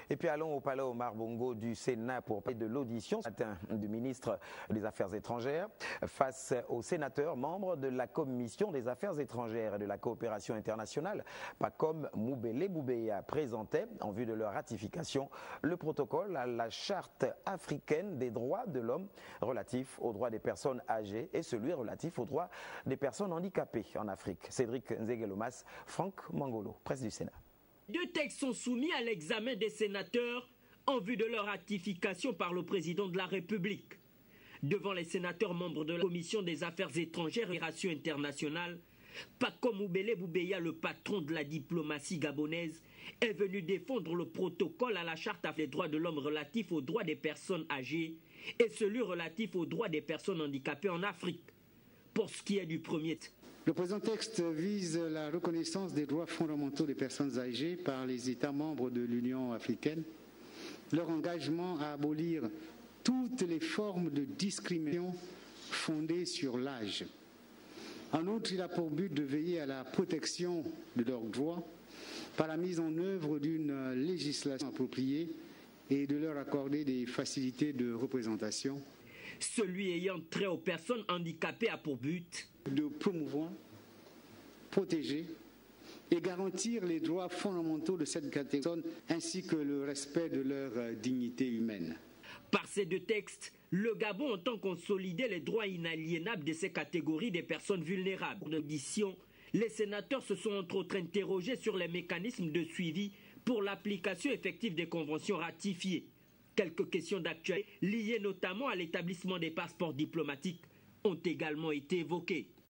Et puis allons au palais Omar Bongo du Sénat pour parler de l'audition ce matin du ministre des Affaires étrangères face aux sénateurs membres de la Commission des Affaires étrangères et de la coopération internationale. Pacom Moubele Boubeya présentait, en vue de leur ratification, le protocole à la Charte africaine des droits de l'homme relatif aux droits des personnes âgées et celui relatif aux droits des personnes handicapées en Afrique. Cédric Nzegelomas, Franck Mangolo, presse du Sénat. Deux textes sont soumis à l'examen des sénateurs en vue de leur ratification par le président de la République. Devant les sénateurs membres de la Commission des Affaires étrangères et Relations internationales, Pacom Moubele Boubeya, le patron de la diplomatie gabonaise, est venu défendre le protocole à la Charte des droits de l'homme relatif aux droits des personnes âgées et celui relatif aux droits des personnes handicapées en Afrique. Pour ce qui est du premier, le présent texte vise la reconnaissance des droits fondamentaux des personnes âgées par les États membres de l'Union africaine, leur engagement à abolir toutes les formes de discrimination fondées sur l'âge. En outre, il a pour but de veiller à la protection de leurs droits par la mise en œuvre d'une législation appropriée et de leur accorder des facilités de représentation. Celui ayant trait aux personnes handicapées a pour but de promouvoir, protéger et garantir les droits fondamentaux de cette catégorie ainsi que le respect de leur dignité humaine. Par ces deux textes, le Gabon entend consolider les droits inaliénables de ces catégories des personnes vulnérables. En audition, les sénateurs se sont entre autres interrogés sur les mécanismes de suivi pour l'application effective des conventions ratifiées. Quelques questions d'actualité liées notamment à l'établissement des passeports diplomatiques ont également été évoquées.